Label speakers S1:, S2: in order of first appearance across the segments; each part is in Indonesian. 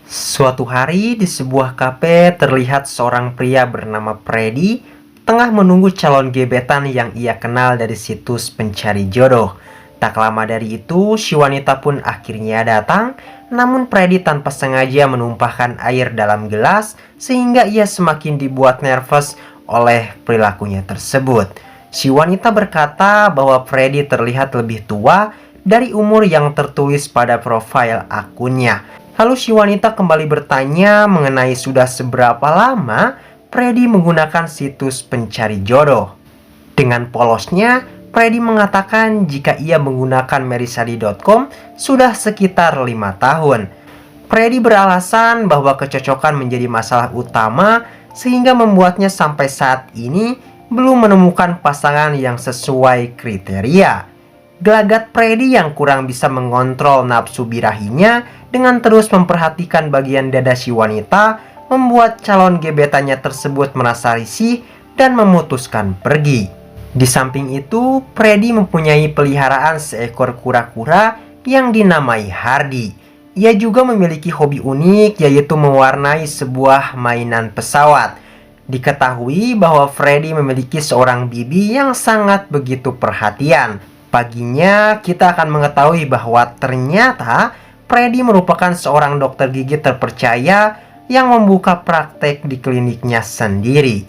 S1: Suatu hari di sebuah kafe terlihat seorang pria bernama Freddy tengah menunggu calon gebetan yang ia kenal dari situs pencari jodoh. Tak lama dari itu, si wanita pun akhirnya datang, namun Freddy tanpa sengaja menumpahkan air dalam gelas sehingga ia semakin dibuat nervous oleh perilakunya tersebut. Si wanita berkata bahwa Freddy terlihat lebih tua dari umur yang tertulis pada profil akunnya. Lalu si wanita kembali bertanya mengenai sudah seberapa lama Freddy menggunakan situs pencari jodoh. Dengan polosnya, Freddy mengatakan jika ia menggunakan merisadi.com sudah sekitar 5 tahun. Freddy beralasan bahwa kecocokan menjadi masalah utama sehingga membuatnya sampai saat ini belum menemukan pasangan yang sesuai kriteria. Gelagat Freddy yang kurang bisa mengontrol nafsu birahinya dengan terus memperhatikan bagian dada si wanita membuat calon gebetannya tersebut merasa risih dan memutuskan pergi. Di samping itu, Freddy mempunyai peliharaan seekor kura-kura yang dinamai Hardy. Ia juga memiliki hobi unik yaitu mewarnai sebuah mainan pesawat. Diketahui bahwa Freddy memiliki seorang bibi yang sangat begitu perhatian. Paginya, kita akan mengetahui bahwa ternyata Freddy merupakan seorang dokter gigi terpercaya yang membuka praktek di kliniknya sendiri.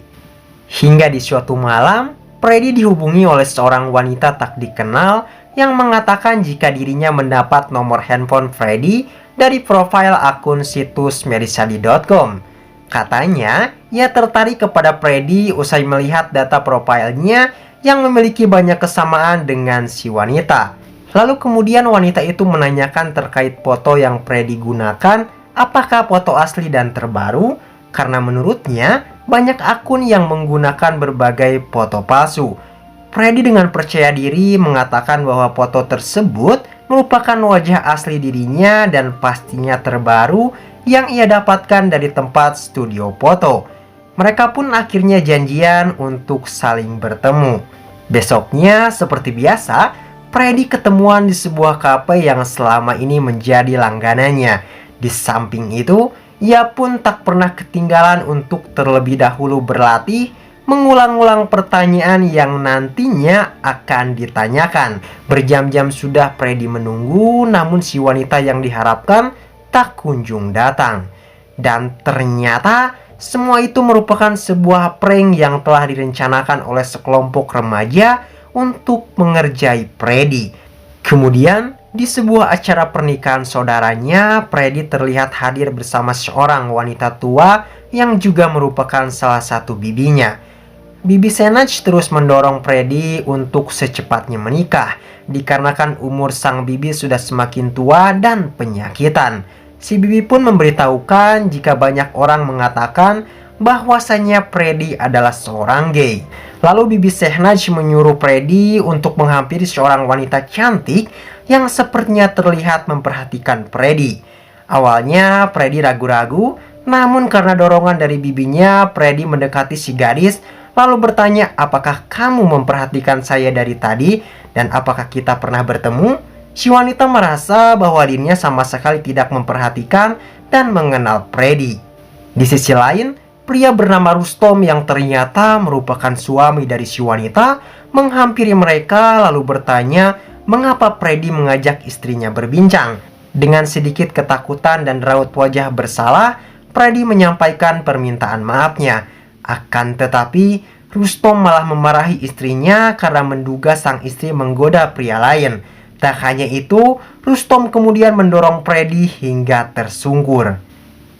S1: Hingga di suatu malam, Freddy dihubungi oleh seorang wanita tak dikenal yang mengatakan jika dirinya mendapat nomor handphone Freddy dari profil akun situs merisadi.com. Katanya, ia tertarik kepada Freddy usai melihat data profilnya yang memiliki banyak kesamaan dengan si wanita. Lalu kemudian wanita itu menanyakan terkait foto yang Freddy gunakan, apakah foto asli dan terbaru? Karena menurutnya banyak akun yang menggunakan berbagai foto palsu. Freddy dengan percaya diri mengatakan bahwa foto tersebut merupakan wajah asli dirinya dan pastinya terbaru yang ia dapatkan dari tempat studio foto. Mereka pun akhirnya janjian untuk saling bertemu. Besoknya, seperti biasa, Freddy ketemuan di sebuah kafe yang selama ini menjadi langganannya. Di samping itu, ia pun tak pernah ketinggalan untuk terlebih dahulu berlatih mengulang-ulang pertanyaan yang nantinya akan ditanyakan. Berjam-jam sudah Freddy menunggu, namun si wanita yang diharapkan tak kunjung datang. Dan ternyata semua itu merupakan sebuah prank yang telah direncanakan oleh sekelompok remaja untuk mengerjai Freddy. Kemudian, di sebuah acara pernikahan saudaranya, Freddy terlihat hadir bersama seorang wanita tua yang juga merupakan salah satu bibinya. Bibi Senaj terus mendorong Freddy untuk secepatnya menikah, dikarenakan umur sang bibi sudah semakin tua dan penyakitan. Si bibi pun memberitahukan jika banyak orang mengatakan bahwasanya Freddy adalah seorang gay. Lalu bibi Sehnaj menyuruh Freddy untuk menghampiri seorang wanita cantik yang sepertinya terlihat memperhatikan Freddy. Awalnya Freddy ragu-ragu, namun karena dorongan dari bibinya, Freddy mendekati si gadis lalu bertanya, apakah kamu memperhatikan saya dari tadi dan apakah kita pernah bertemu? Si wanita merasa bahwa dirinya sama sekali tidak memperhatikan dan mengenal Freddy. Di sisi lain, pria bernama Rustom yang ternyata merupakan suami dari si wanita menghampiri mereka lalu bertanya mengapa Freddy mengajak istrinya berbincang. Dengan sedikit ketakutan dan raut wajah bersalah, Freddy menyampaikan permintaan maafnya. Akan tetapi, Rustom malah memarahi istrinya karena menduga sang istri menggoda pria lain. Tak hanya itu, Rustom kemudian mendorong Freddy hingga tersungkur.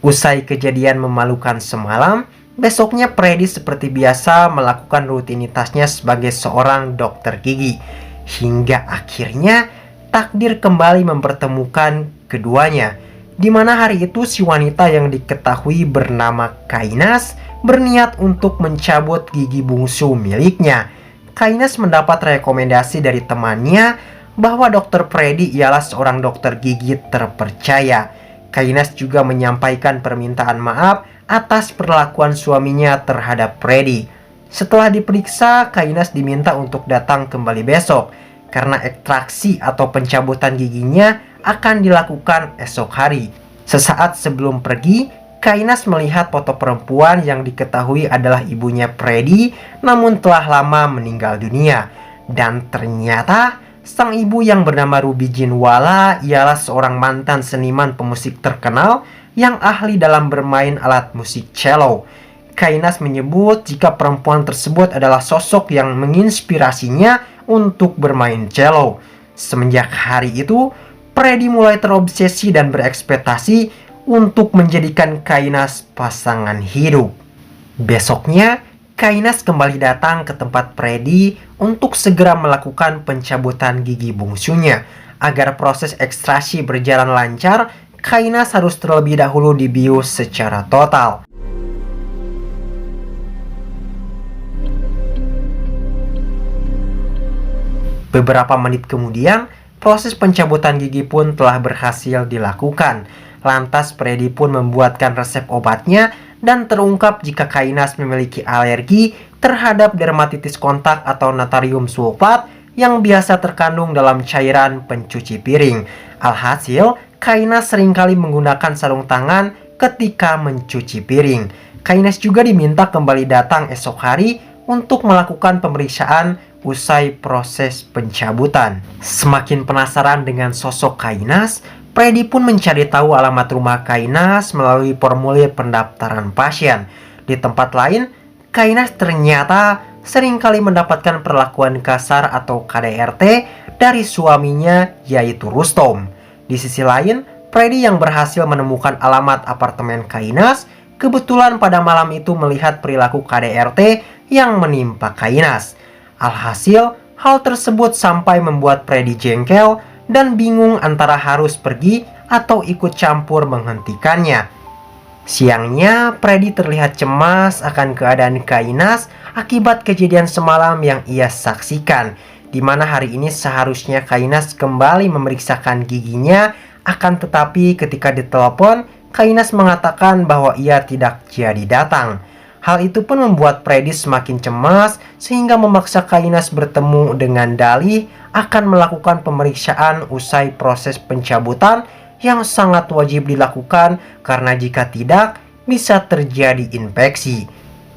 S1: Usai kejadian memalukan semalam, besoknya Freddy seperti biasa melakukan rutinitasnya sebagai seorang dokter gigi. Hingga akhirnya takdir kembali mempertemukan keduanya. Di mana hari itu si wanita yang diketahui bernama Kainas berniat untuk mencabut gigi bungsu miliknya. Kainas mendapat rekomendasi dari temannya bahwa dokter Freddy ialah seorang dokter gigi terpercaya. Kainas juga menyampaikan permintaan maaf atas perlakuan suaminya terhadap Freddy. Setelah diperiksa, Kainas diminta untuk datang kembali besok karena ekstraksi atau pencabutan giginya akan dilakukan esok hari. Sesaat sebelum pergi, Kainas melihat foto perempuan yang diketahui adalah ibunya Freddy, namun telah lama meninggal dunia. Dan ternyata sang ibu yang bernama Ruby Jinwala ialah seorang mantan seniman pemusik terkenal yang ahli dalam bermain alat musik cello. Kainas menyebut jika perempuan tersebut adalah sosok yang menginspirasinya untuk bermain cello. Semenjak hari itu, Freddy mulai terobsesi dan berekspektasi untuk menjadikan Kainas pasangan hidup. Besoknya, Kainas kembali datang ke tempat Freddy untuk segera melakukan pencabutan gigi bungsunya. Agar proses ekstraksi berjalan lancar, Kainas harus terlebih dahulu dibius secara total. Beberapa menit kemudian, proses pencabutan gigi pun telah berhasil dilakukan. Lantas Freddy pun membuatkan resep obatnya dan terungkap jika Kainas memiliki alergi terhadap dermatitis kontak atau natrium sulfat yang biasa terkandung dalam cairan pencuci piring. Alhasil, Kainas seringkali menggunakan sarung tangan ketika mencuci piring. Kainas juga diminta kembali datang esok hari untuk melakukan pemeriksaan usai proses pencabutan. Semakin penasaran dengan sosok Kainas, Freddy pun mencari tahu alamat rumah Kainas melalui formulir pendaftaran pasien. Di tempat lain, Kainas ternyata seringkali mendapatkan perlakuan kasar atau KDRT dari suaminya, yaitu Rustom. Di sisi lain, Freddy yang berhasil menemukan alamat apartemen Kainas, kebetulan pada malam itu melihat perilaku KDRT yang menimpa Kainas. Alhasil, hal tersebut sampai membuat Freddy jengkel dan bingung antara harus pergi atau ikut campur menghentikannya. Siangnya, Freddy terlihat cemas akan keadaan Kainas akibat kejadian semalam yang ia saksikan, di mana hari ini seharusnya Kainas kembali memeriksakan giginya, akan tetapi ketika ditelepon, Kainas mengatakan bahwa ia tidak jadi datang. Hal itu pun membuat Freddy semakin cemas sehingga memaksa Kainas bertemu dengan dalih akan melakukan pemeriksaan usai proses pencabutan yang sangat wajib dilakukan karena jika tidak bisa terjadi infeksi.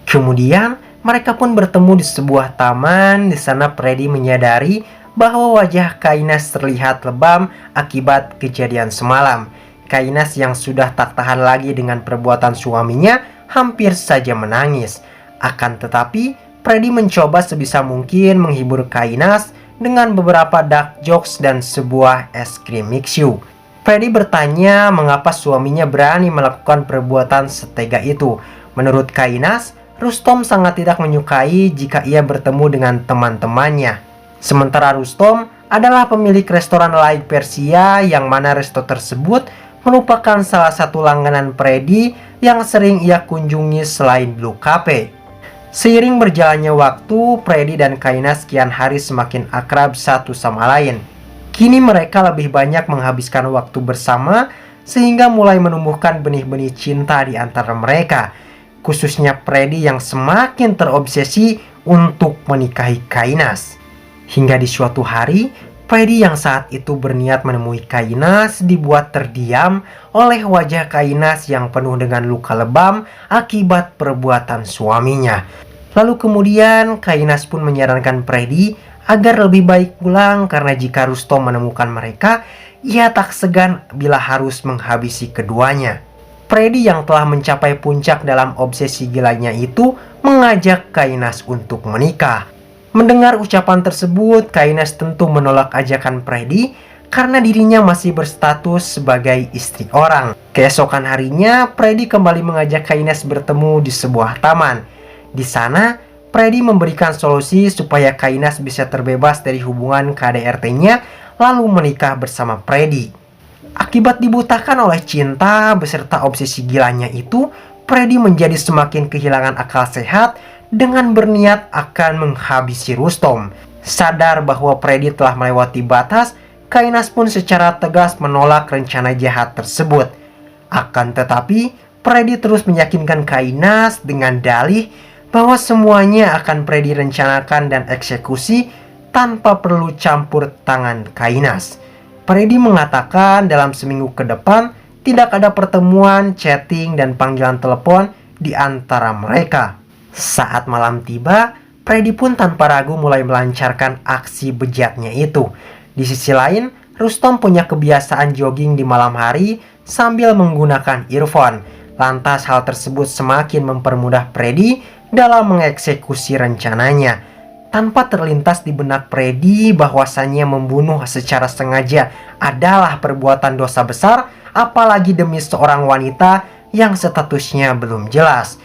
S1: Kemudian mereka pun bertemu di sebuah taman. Di sana Freddy menyadari bahwa wajah Kainas terlihat lebam akibat kejadian semalam. Kainas yang sudah tak tahan lagi dengan perbuatan suaminya hampir saja menangis. Akan tetapi, Freddy mencoba sebisa mungkin menghibur Kainas dengan beberapa dark jokes dan sebuah es krim mixu. Freddy bertanya mengapa suaminya berani melakukan perbuatan setega itu. Menurut Kainas, Rustom sangat tidak menyukai jika ia bertemu dengan teman-temannya. Sementara Rustom adalah pemilik restoran Light Persia yang mana resto tersebut merupakan salah satu langganan Freddy yang sering ia kunjungi selain Blue Cafe. Seiring berjalannya waktu, Freddy dan Kainas kian hari semakin akrab satu sama lain. Kini mereka lebih banyak menghabiskan waktu bersama sehingga mulai menumbuhkan benih-benih cinta di antara mereka. Khususnya Freddy yang semakin terobsesi untuk menikahi Kainas. Hingga di suatu hari, Freddy yang saat itu berniat menemui Kainas dibuat terdiam oleh wajah Kainas yang penuh dengan luka lebam akibat perbuatan suaminya. Lalu kemudian Kainas pun menyarankan Freddy agar lebih baik pulang karena jika Rustom menemukan mereka, ia tak segan bila harus menghabisi keduanya. Freddy yang telah mencapai puncak dalam obsesi gilanya itu mengajak Kainas untuk menikah. Mendengar ucapan tersebut, Kainas tentu menolak ajakan Freddy karena dirinya masih berstatus sebagai istri orang. Keesokan harinya, Freddy kembali mengajak Kainas bertemu di sebuah taman. Di sana, Freddy memberikan solusi supaya Kainas bisa terbebas dari hubungan KDRT-nya lalu menikah bersama Freddy. Akibat dibutakan oleh cinta beserta obsesi gilanya itu, Freddy menjadi semakin kehilangan akal sehat dengan berniat akan menghabisi Rustom. Sadar bahwa Freddy telah melewati batas, Kainas pun secara tegas menolak rencana jahat tersebut. Akan tetapi, Freddy terus meyakinkan Kainas dengan dalih bahwa semuanya akan Freddy rencanakan dan eksekusi tanpa perlu campur tangan Kainas. Freddy mengatakan dalam seminggu ke depan tidak ada pertemuan, chatting, dan panggilan telepon di antara mereka. Saat malam tiba, Freddy pun tanpa ragu mulai melancarkan aksi bejatnya itu. Di sisi lain, Rustom punya kebiasaan jogging di malam hari sambil menggunakan earphone. Lantas hal tersebut semakin mempermudah Freddy dalam mengeksekusi rencananya. Tanpa terlintas di benak Freddy bahwasannya membunuh secara sengaja adalah perbuatan dosa besar, apalagi demi seorang wanita yang statusnya belum jelas.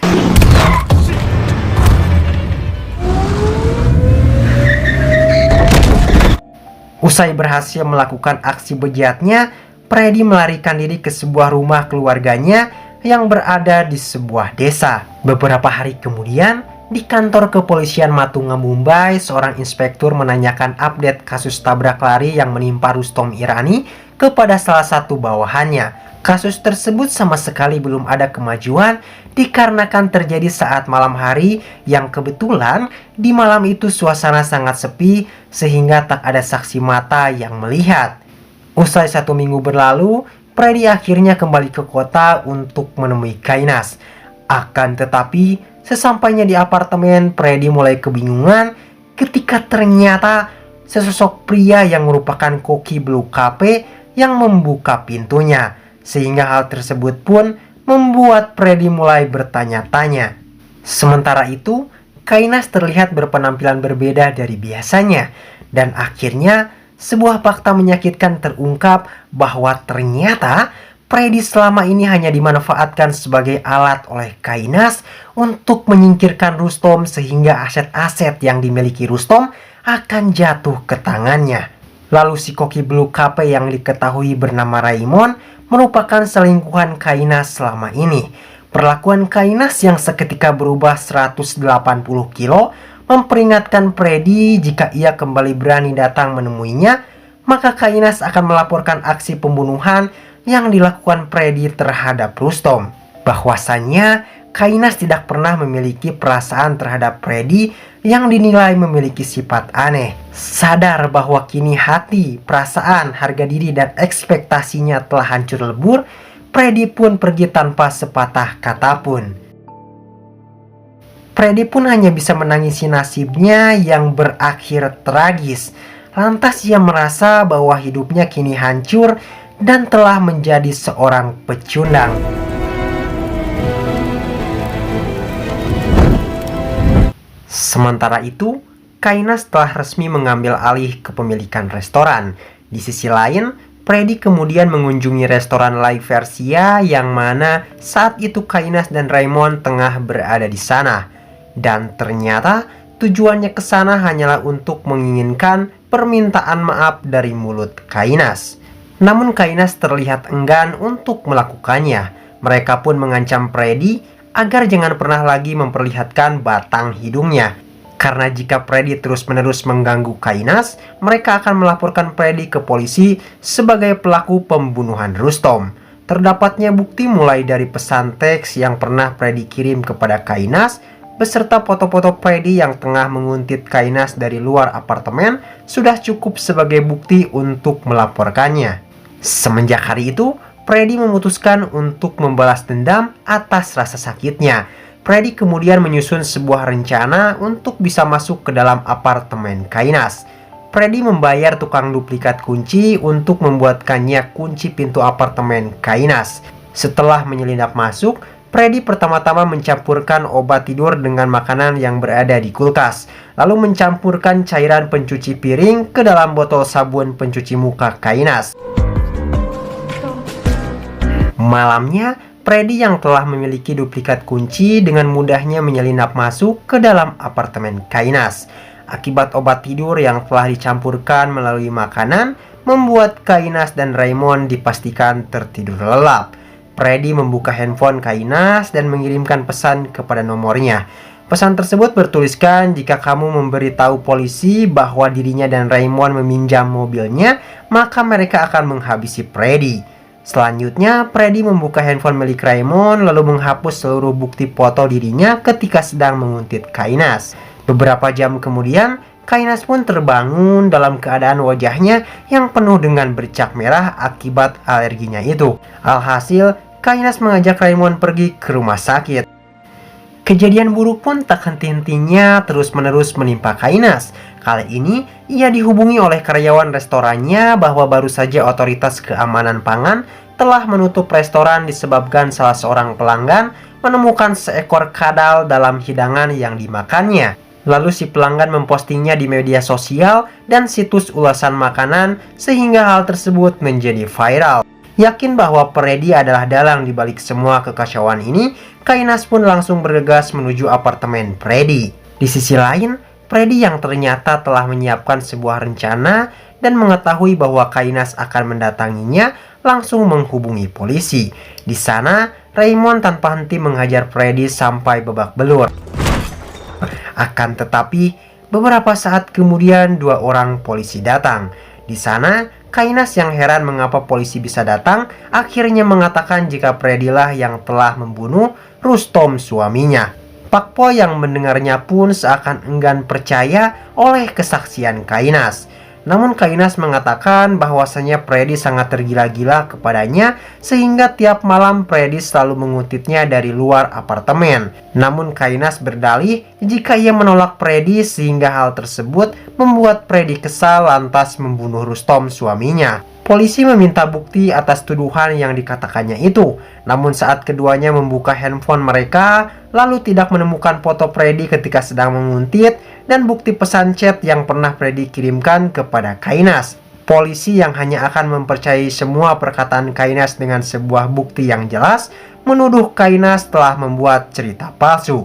S1: Usai berhasil melakukan aksi bejatnya, Freddy melarikan diri ke sebuah rumah keluarganya yang berada di sebuah desa. Beberapa hari kemudian, di kantor kepolisian Matunga, Mumbai, seorang inspektur menanyakan update kasus tabrak lari yang menimpa Rustom Irani kepada salah satu bawahannya. Kasus tersebut sama sekali belum ada kemajuan dikarenakan terjadi saat malam hari yang kebetulan di malam itu suasana sangat sepi sehingga tak ada saksi mata yang melihat. Usai 1 minggu berlalu, Freddy akhirnya kembali ke kota untuk menemui Kainas. Akan tetapi, sesampainya di apartemen, Freddy mulai kebingungan ketika ternyata sesosok pria yang merupakan koki Blue Cafe yang membuka pintunya. Sehingga hal tersebut pun membuat Freddy mulai bertanya-tanya. Sementara itu, Kainas terlihat berpenampilan berbeda dari biasanya. Dan akhirnya, sebuah fakta menyakitkan terungkap bahwa ternyata Freddy selama ini hanya dimanfaatkan sebagai alat oleh Kainas untuk menyingkirkan Rustom sehingga aset-aset yang dimiliki Rustom akan jatuh ke tangannya. Lalu si koki Blue Cafe yang diketahui bernama Raymond merupakan selingkuhan Kainas selama ini. Perlakuan Kainas yang seketika berubah 180 kilo memperingatkan Freddy jika ia kembali berani datang menemuinya, maka Kainas akan melaporkan aksi pembunuhan yang dilakukan Freddy terhadap Rustom. Bahwasannya Kainas tidak pernah memiliki perasaan terhadap Freddy yang dinilai memiliki sifat aneh. Sadar bahwa kini hati, perasaan, harga diri, dan ekspektasinya telah hancur lebur, Freddy pun pergi tanpa sepatah kata pun. Freddy pun hanya bisa menangisi nasibnya yang berakhir tragis. Lantas ia merasa bahwa hidupnya kini hancur dan telah menjadi seorang pecundang. Sementara itu, Kainas telah resmi mengambil alih kepemilikan restoran. Di sisi lain, Freddy kemudian mengunjungi restoran La Versia yang mana saat itu Kainas dan Raymond tengah berada di sana. Dan ternyata tujuannya ke sana hanyalah untuk menginginkan permintaan maaf dari mulut Kainas. Namun Kainas terlihat enggan untuk melakukannya. Mereka pun mengancam Freddy agar jangan pernah lagi memperlihatkan batang hidungnya. Karena jika Freddy terus-menerus mengganggu Kainas, mereka akan melaporkan Freddy ke polisi sebagai pelaku pembunuhan Rustom. Terdapatnya bukti mulai dari pesan teks yang pernah Freddy kirim kepada Kainas, beserta foto-foto Freddy yang tengah menguntit Kainas dari luar apartemen sudah cukup sebagai bukti untuk melaporkannya. Semenjak hari itu, Freddy memutuskan untuk membalas dendam atas rasa sakitnya. Freddy kemudian menyusun sebuah rencana untuk bisa masuk ke dalam apartemen Kainas. Freddy membayar tukang duplikat kunci untuk membuatkannya kunci pintu apartemen Kainas. Setelah menyelinap masuk, Freddy pertama-tama mencampurkan obat tidur dengan makanan yang berada di kulkas, lalu mencampurkan cairan pencuci piring ke dalam botol sabun pencuci muka Kainas. Malamnya, Freddy yang telah memiliki duplikat kunci dengan mudahnya menyelinap masuk ke dalam apartemen Kainas. Akibat obat tidur yang telah dicampurkan melalui makanan, membuat Kainas dan Raymond dipastikan tertidur lelap. Freddy membuka handphone Kainas dan mengirimkan pesan kepada nomornya. Pesan tersebut bertuliskan jika kamu memberitahu polisi bahwa dirinya dan Raymond meminjam mobilnya, maka mereka akan menghabisi Freddy. Selanjutnya, Freddy membuka handphone milik Raymond lalu menghapus seluruh bukti foto dirinya ketika sedang menguntit Kainas. Beberapa jam kemudian, Kainas pun terbangun dalam keadaan wajahnya yang penuh dengan bercak merah akibat alerginya itu. Alhasil, Kainas mengajak Raymond pergi ke rumah sakit. Kejadian buruk pun tak henti-hentinya terus-menerus menimpa Kainas. Kali ini, ia dihubungi oleh karyawan restorannya bahwa baru saja otoritas keamanan pangan telah menutup restoran disebabkan salah seorang pelanggan menemukan seekor kadal dalam hidangan yang dimakannya. Lalu si pelanggan mempostingnya di media sosial dan situs ulasan makanan sehingga hal tersebut menjadi viral. Yakin bahwa Freddy adalah dalang di balik semua kekacauan ini, Kainas pun langsung bergegas menuju apartemen Freddy. Di sisi lain, Freddy yang ternyata telah menyiapkan sebuah rencana dan mengetahui bahwa Kainas akan mendatanginya langsung menghubungi polisi. Di sana, Raymond tanpa henti menghajar Freddy sampai babak belur. Akan tetapi, beberapa saat kemudian dua orang polisi datang. Di sana, Kainas yang heran mengapa polisi bisa datang, akhirnya mengatakan jika Freddy lah yang telah membunuh Rustom suaminya. Pak Po yang mendengarnya pun seakan enggan percaya oleh kesaksian Kainas. Namun Kainas mengatakan bahwasanya Freddy sangat tergila-gila kepadanya sehingga tiap malam Freddy selalu mengutipnya dari luar apartemen. Namun Kainas berdalih jika ia menolak Freddy sehingga hal tersebut membuat Freddy kesal lantas membunuh Rustom suaminya. Polisi meminta bukti atas tuduhan yang dikatakannya itu. Namun saat keduanya membuka handphone mereka, lalu tidak menemukan foto Freddy ketika sedang menguntit dan bukti pesan chat yang pernah Freddy kirimkan kepada Kainas. Polisi yang hanya akan mempercayai semua perkataan Kainas dengan sebuah bukti yang jelas, menuduh Kainas telah membuat cerita palsu.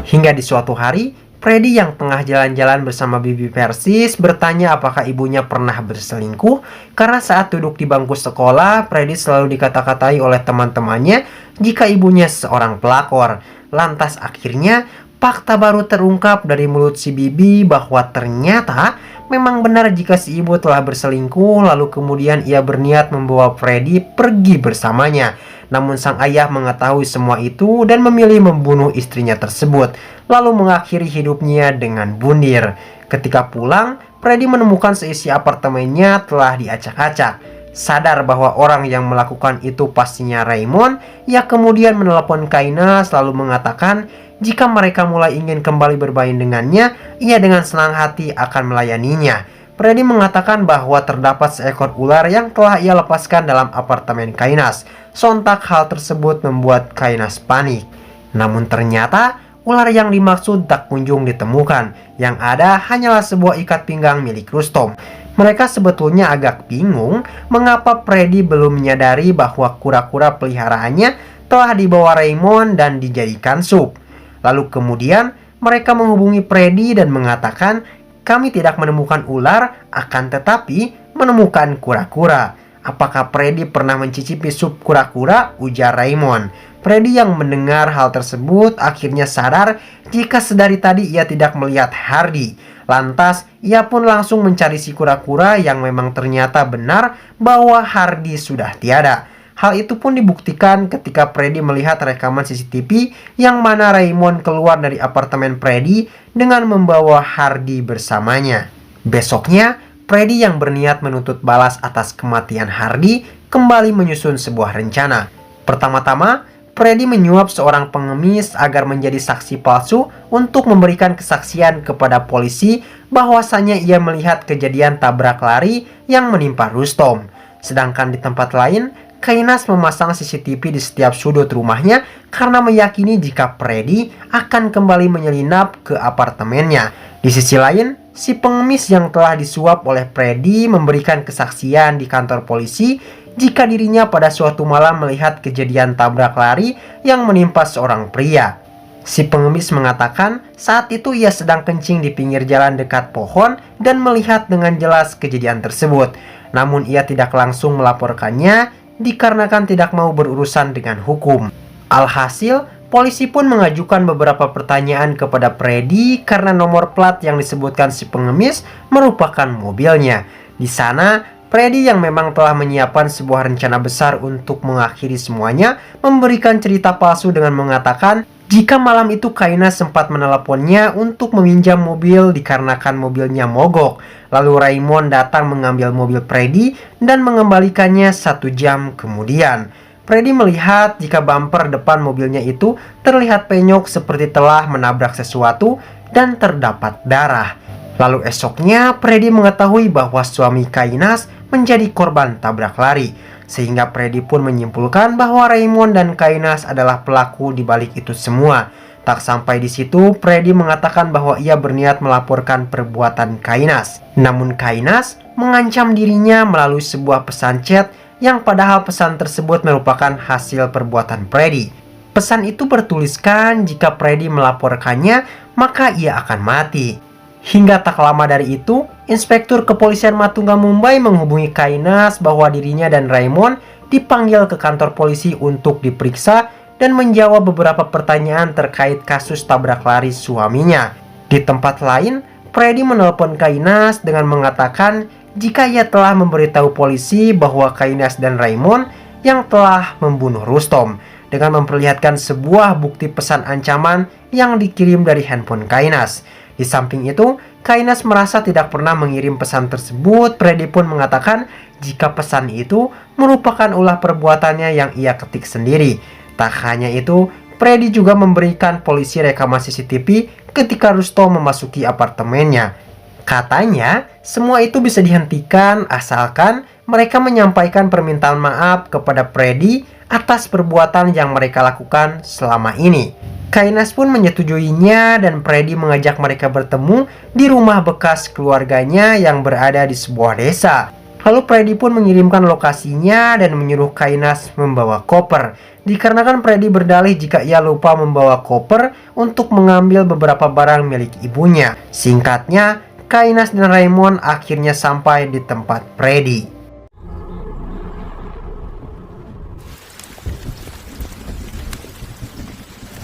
S1: Hingga di suatu hari, Freddy yang tengah jalan-jalan bersama Bibi Persis bertanya apakah ibunya pernah berselingkuh karena saat duduk di bangku sekolah, Freddy selalu dikata-katai oleh teman-temannya jika ibunya seorang pelakor. Lantas akhirnya fakta baru terungkap dari mulut si Bibi bahwa ternyata memang benar jika si ibu telah berselingkuh lalu kemudian ia berniat membawa Freddy pergi bersamanya. Namun sang ayah mengetahui semua itu dan memilih membunuh istrinya tersebut, lalu mengakhiri hidupnya dengan bundir. Ketika pulang, Freddy menemukan seisi apartemennya telah diacak-acak. Sadar bahwa orang yang melakukan itu pastinya Raymond, ia kemudian menelepon Kainas lalu mengatakan jika mereka mulai ingin kembali bermain dengannya, ia dengan senang hati akan melayaninya. Freddy mengatakan bahwa terdapat seekor ular yang telah ia lepaskan dalam apartemen Kainas. Sontak hal tersebut membuat Kainas panik. Namun ternyata ular yang dimaksud tak kunjung ditemukan. Yang ada hanyalah sebuah ikat pinggang milik Rustom. Mereka sebetulnya agak bingung mengapa Freddy belum menyadari bahwa kura-kura peliharaannya telah dibawa Raymond dan dijadikan sup. Lalu kemudian mereka menghubungi Freddy dan mengatakan, "Kami tidak menemukan ular, akan tetapi menemukan kura-kura. Apakah Freddy pernah mencicipi sup kura-kura?" ujar Raymond. Freddy yang mendengar hal tersebut akhirnya sadar jika sedari tadi ia tidak melihat Hardy. Lantas ia pun langsung mencari si kura-kura yang memang ternyata benar bahwa Hardy sudah tiada. Hal itu pun dibuktikan ketika Freddy melihat rekaman CCTV yang mana Raymond keluar dari apartemen Freddy dengan membawa Hardy bersamanya. Besoknya, Freddy yang berniat menuntut balas atas kematian Hardy kembali menyusun sebuah rencana. Pertama-tama, Freddy menyuap seorang pengemis agar menjadi saksi palsu untuk memberikan kesaksian kepada polisi bahwasannya ia melihat kejadian tabrak lari yang menimpa Rustom. Sedangkan di tempat lain, Kainas memasang CCTV di setiap sudut rumahnya karena meyakini jika Freddy akan kembali menyelinap ke apartemennya. Di sisi lain, si pengemis yang telah disuap oleh Freddy memberikan kesaksian di kantor polisi jika dirinya pada suatu malam melihat kejadian tabrak lari yang menimpa seorang pria. Si pengemis mengatakan saat itu ia sedang kencing di pinggir jalan dekat pohon dan melihat dengan jelas kejadian tersebut. Namun ia tidak langsung melaporkannya dikarenakan tidak mau berurusan dengan hukum. Alhasil, polisi pun mengajukan beberapa pertanyaan kepada Freddy karena nomor plat yang disebutkan si pengemis merupakan mobilnya. Di sana, Freddy yang memang telah menyiapkan sebuah rencana besar untuk mengakhiri semuanya, memberikan cerita palsu dengan mengatakan Jika malam itu Kainas sempat meneleponnya untuk meminjam mobil dikarenakan mobilnya mogok. Lalu Raymond datang mengambil mobil Freddy dan mengembalikannya 1 jam kemudian. Freddy melihat jika bumper depan mobilnya itu terlihat penyok seperti telah menabrak sesuatu dan terdapat darah. Lalu esoknya Freddy mengetahui bahwa suami Kainas menjadi korban tabrak lari. Sehingga Freddy pun menyimpulkan bahwa Raymond dan Kainas adalah pelaku di balik itu semua. Tak sampai di situ, Freddy mengatakan bahwa ia berniat melaporkan perbuatan Kainas. Namun Kainas mengancam dirinya melalui sebuah pesan chat yang padahal pesan tersebut merupakan hasil perbuatan Freddy. Pesan itu bertuliskan jika Freddy melaporkannya, maka ia akan mati. Hingga tak lama dari itu, Inspektur Kepolisian Matungga Mumbai menghubungi Kainas bahwa dirinya dan Raymond dipanggil ke kantor polisi untuk diperiksa dan menjawab beberapa pertanyaan terkait kasus tabrak lari suaminya. Di tempat lain, Freddy menelpon Kainas dengan mengatakan jika ia telah memberitahu polisi bahwa Kainas dan Raymond yang telah membunuh Rustom, dengan memperlihatkan sebuah bukti pesan ancaman yang dikirim dari handphone Kainas. Di samping itu, Kainas merasa tidak pernah mengirim pesan tersebut. Freddy pun mengatakan jika pesan itu merupakan ulah perbuatannya yang ia ketik sendiri. Tak hanya itu, Freddy juga memberikan polisi rekaman CCTV ketika Rustom memasuki apartemennya. Katanya, semua itu bisa dihentikan asalkan mereka menyampaikan permintaan maaf kepada Freddy atas perbuatan yang mereka lakukan selama ini. Kainas pun menyetujuinya dan Freddy mengajak mereka bertemu di rumah bekas keluarganya yang berada di sebuah desa. Lalu Freddy pun mengirimkan lokasinya dan menyuruh Kainas membawa koper. Dikarenakan Freddy berdalih jika ia lupa membawa koper untuk mengambil beberapa barang milik ibunya. Singkatnya, Kainas dan Raymond akhirnya sampai di tempat Freddy.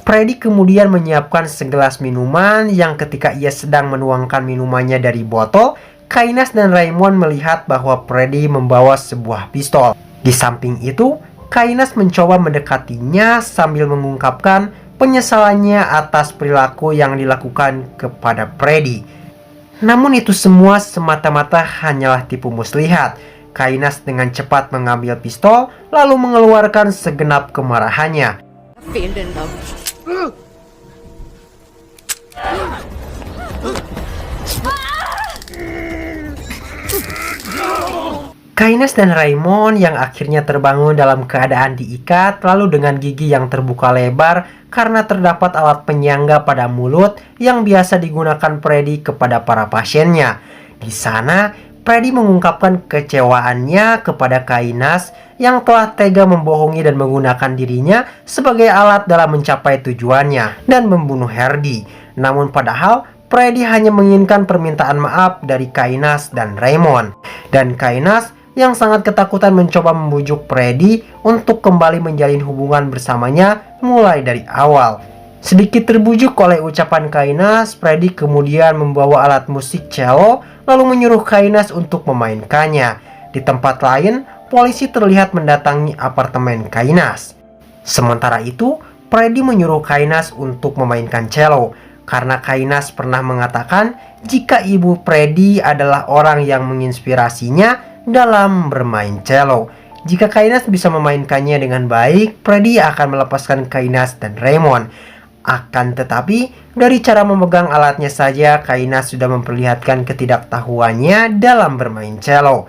S1: Freddy kemudian menyiapkan segelas minuman yang ketika ia sedang menuangkan minumannya dari botol, Kainas dan Raymond melihat bahwa Freddy membawa sebuah pistol. Di samping itu, Kainas mencoba mendekatinya sambil mengungkapkan penyesalannya atas perilaku yang dilakukan kepada Freddy. Namun itu semua semata-mata hanyalah tipu muslihat. Kainas dengan cepat mengambil pistol lalu mengeluarkan segenap kemarahannya. Kainas dan Raymond yang akhirnya terbangun dalam keadaan diikat lalu dengan gigi yang terbuka lebar karena terdapat alat penyangga pada mulut yang biasa digunakan Freddy kepada para pasiennya. Di sana, Freddy mengungkapkan kecewaannya kepada Kainas yang telah tega membohongi dan menggunakan dirinya sebagai alat dalam mencapai tujuannya dan membunuh Herdy. Namun padahal Freddy hanya menginginkan permintaan maaf dari Kainas dan Raymond. Dan Kainas yang sangat ketakutan mencoba membujuk Freddy untuk kembali menjalin hubungan bersamanya mulai dari awal. Sedikit terbujuk oleh ucapan Kainas, Freddy kemudian membawa alat musik cello lalu menyuruh Kainas untuk memainkannya. Di tempat lain, polisi terlihat mendatangi apartemen Kainas. Sementara itu, Freddy menyuruh Kainas untuk memainkan cello karena Kainas pernah mengatakan jika ibu Freddy adalah orang yang menginspirasinya dalam bermain cello. Jika Kainas bisa memainkannya dengan baik, Freddy akan melepaskan Kainas dan Raymond. Akan tetapi, dari cara memegang alatnya saja, Kainas sudah memperlihatkan ketidaktahuannya dalam bermain cello.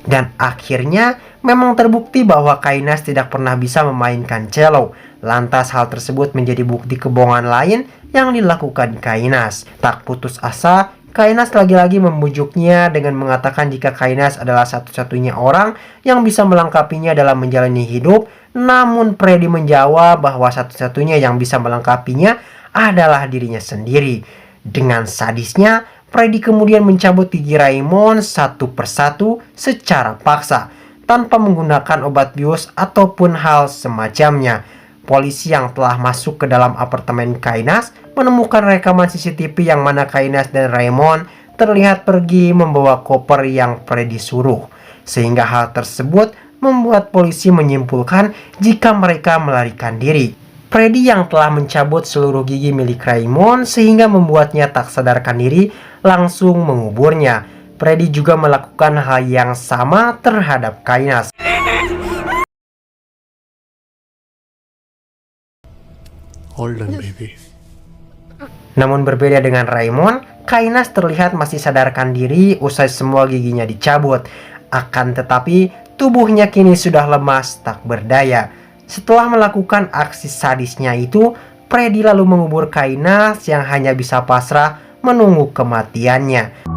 S1: Dan akhirnya memang terbukti bahwa Kainas tidak pernah bisa memainkan cello. Lantas hal tersebut menjadi bukti kebohongan lain yang dilakukan Kainas. Tak putus asa, Kainas lagi-lagi membujuknya dengan mengatakan jika Kainas adalah satu-satunya orang yang bisa melengkapinya dalam menjalani hidup. Namun Freddy menjawab bahwa satu-satunya yang bisa melengkapinya adalah dirinya sendiri. Dengan sadisnya, Freddy kemudian mencabut gigi Raymond satu persatu secara paksa, tanpa menggunakan obat bius ataupun hal semacamnya. Polisi yang telah masuk ke dalam apartemen Kainas menemukan rekaman CCTV yang mana Kainas dan Raymond terlihat pergi membawa koper yang Freddy suruh. sehingga hal tersebut membuat polisi menyimpulkan jika mereka melarikan diri. Freddy yang telah mencabut seluruh gigi milik Raymond sehingga membuatnya tak sadarkan diri langsung menguburnya. Freddy juga melakukan hal yang sama terhadap Kainas.
S2: Hold on, baby.
S1: Namun berbeda dengan Raymond, Kainas terlihat masih sadarkan diri usai semua giginya dicabut. Akan tetapi, tubuhnya kini sudah lemas tak berdaya. Setelah melakukan aksi sadisnya itu, Freddy lalu mengubur Kainas yang hanya bisa pasrah menunggu kematiannya.